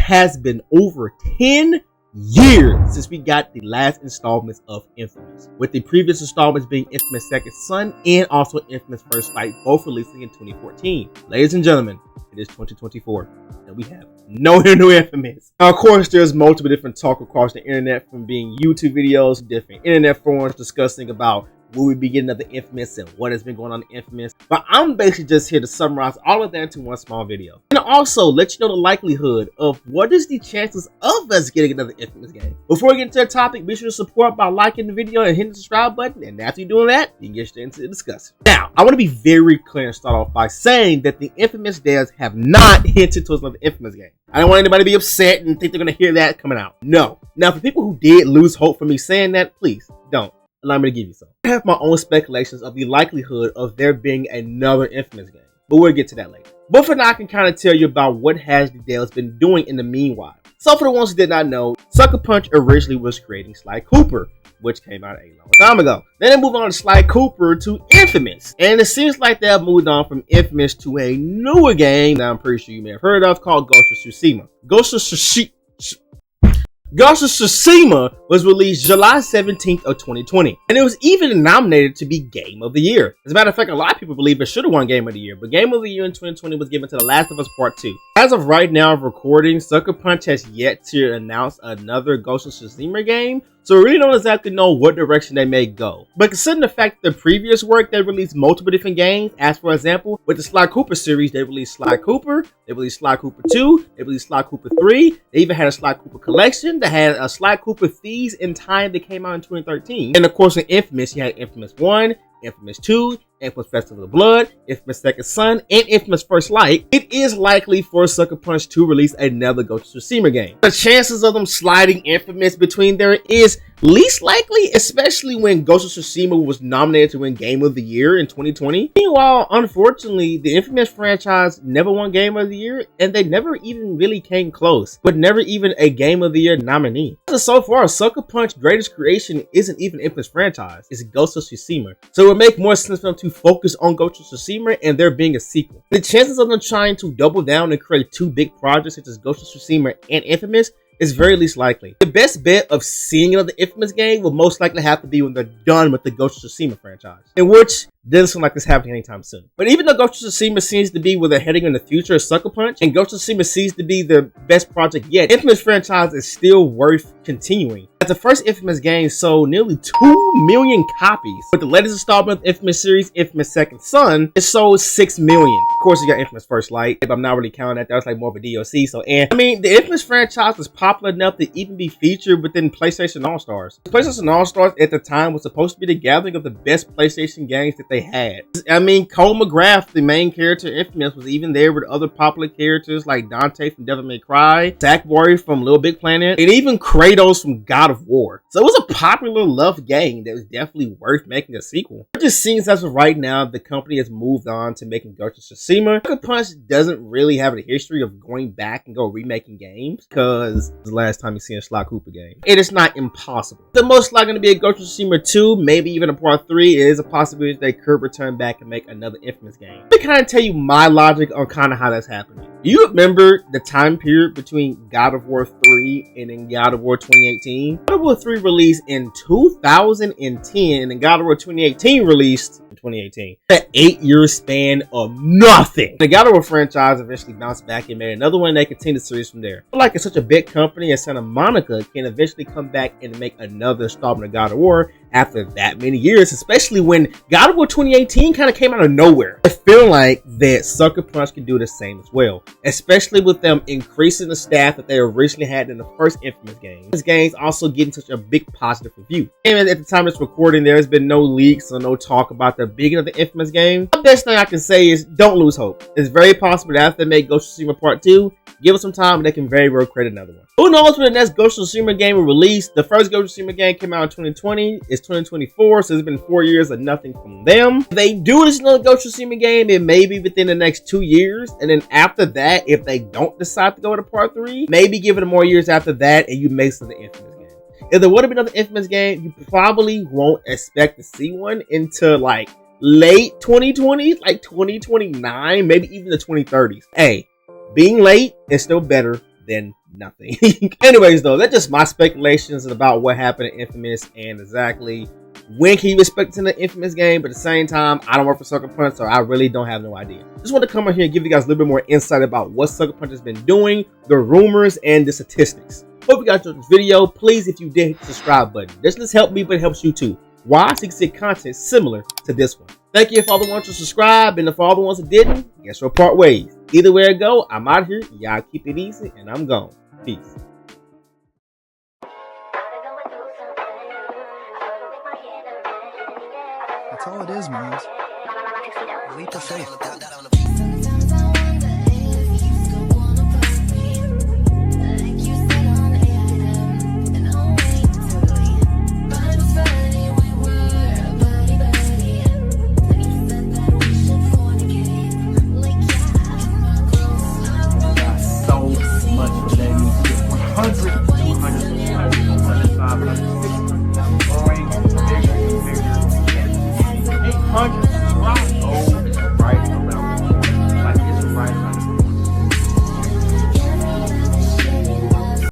has been over 10 years since we got the last installments of Infamous, with the previous installments being Infamous Second Son and also Infamous First Light, both releasing in 2014. Ladies and gentlemen, it is 2024, and we have no new Infamous. Now, of course, there's multiple different talk across the internet, from being YouTube videos, different internet forums discussing about will we be getting another Infamous and what has been going on in Infamous. But I'm basically just here to summarize all of that into one small video. And also let you know the likelihood of what is the chances of us getting another Infamous game. Before we get into the topic, be sure to support by liking the video and hitting the subscribe button. And after you're doing that, you can get straight into the discussion. Now, I want to be very clear and start off by saying that the Infamous devs have not hinted towards another Infamous game. I don't want anybody to be upset and think they're going to hear that coming out. No. Now, for people who did lose hope for me saying that, please don't. Allow me to give you some. I have my own speculations of the likelihood of there being another Infamous game, but we'll get to that later. But for now, I can kind of tell you about what Hazard Dale's been doing in the meanwhile. So for the ones who did not know, Sucker Punch originally was creating Sly Cooper, which came out a long time ago. Then they moved on to Sly Cooper to Infamous, and it seems like they have moved on from Infamous to a newer game that I'm pretty sure you may have heard of called Ghost of Tsushima. Ghost of Tsushima was released July 17th of 2020, and it was even nominated to be Game of the Year. As a matter of fact, a lot of people believe it should have won Game of the Year, but Game of the Year in 2020 was given to The Last of Us Part 2. As of right now of recording, Sucker Punch has yet to announce another Ghost of Tsushima game, so we really don't exactly know what direction they may go. But considering the fact that the previous work, they released multiple different games, as for example, with the Sly Cooper series, they released Sly Cooper, they released Sly Cooper 2, they released Sly Cooper 3, they even had a Sly Cooper collection, they had a Sly Cooper Thieves in Time that came out in 2013. And of course in Infamous, you had Infamous 1, Infamous 2, Infamous Festival of Blood, Infamous Second Son, and Infamous First Light. It is likely for Sucker Punch to release another Ghost of Tsushima game. The chances of them sliding Infamous between there is least likely, especially when Ghost of Tsushima was nominated to win Game of the Year in 2020. Meanwhile, unfortunately, the Infamous franchise never won Game of the Year, and they never even really came close, but never even a Game of the Year nominee. So far, Sucker Punch's greatest creation isn't even Infamous franchise, it's Ghost of Tsushima. So it would make more sense for them to focus on Ghost of Tsushima and there being a sequel. The chances of them trying to double down and create two big projects such as Ghost of Tsushima and Infamous is very least likely. The best bet of seeing another Infamous game will most likely have to be when they're done with the Ghost of Tsushima franchise, in which doesn't seem like this happening anytime soon. But even though Ghost of Tsushima seems to be where they're heading in the future of Sucker Punch, and Ghost of Tsushima seems to be the best project yet, Infamous franchise is still worth continuing. As the first Infamous game sold nearly 2 million copies, with the latest installment of Infamous series, Infamous Second Son, it sold 6 million. Of course, you got Infamous First Light, but I'm not really counting that. That was like more of a DLC. So, and I mean, the Infamous franchise was popular enough to even be featured within PlayStation All-Stars. PlayStation All-Stars at the time was supposed to be the gathering of the best PlayStation games that they had. I mean, Cole McGrath, the main character in Infamous, was even there with other popular characters like Dante from Devil May Cry, Sackboy from Little Big Planet, and even Kratos from God of War. So it was a popular, loved game that was definitely worth making a sequel. It just seems as of right now, the company has moved on to making Ghost of Tsushima. Sucker Punch doesn't really have a history of going back and go remaking games, because the last time you see a Sly Cooper game. It is not impossible. The most likely going to be a Ghost of Tsushima 2, maybe even a Part 3. It is a possibility they could return back and make another Infamous game. Let me kind of tell you my logic on kind of how that's happening. You remember the time period between God of War 3 and then God of War 2018? God of War 3 released in 2010 and God of War 2018 released in 2018. An 8-year span of nothing. The God of War franchise eventually bounced back and made another one, and they continued the series from there. I feel like it's such a big company as Santa Monica can eventually come back and make another installment of God of War after that many years, especially when God of War 2018 kind of came out of nowhere. I feel like that Sucker Punch can do the same as well, especially with them increasing the staff that they originally had in the first Infamous game. This game's also getting such a big positive review. And at the time of this recording, there has been no leaks or no talk about the beginning of the Infamous game. The best thing I can say is don't lose hope. It's very possible that after they make Ghost of Tsushima Part 2, give it some time and they can very well create another one. Who knows when the next Ghost of Tsushima game will release? The first Ghost of Tsushima game came out in 2020. It's 2024, so it's been 4 years of nothing from them. If they do release another Ghost of Tsushima game, it may be within the next 2 years. And then after that, if they don't decide to go to Part 3, maybe give it more years after that and you make some of the Infamous game. If there would have been another Infamous game, you probably won't expect to see one until like late 2020s, like 2029, maybe even the 2030s. Hey, being late is still better than nothing. Anyways, though, that's just my speculations about what happened in Infamous and exactly when can you expect in the Infamous game. But at the same time, I don't work for Sucker Punch, so I really don't have no idea. Just want to come on here and give you guys a little bit more insight about what Sucker Punch has been doing, the rumors, and the statistics. Hope you guys enjoyed this video. Please, if you did, hit the subscribe button. This just helps me, but it helps you too. Why? So you can see content similar to this one. Thank you for all the ones to subscribe, and for all the ones that didn't, guess we'll part ways. Either way it go, I'm out here. Y'all keep it easy, and I'm gone. Peace. That's all it is, man. Leap of faith.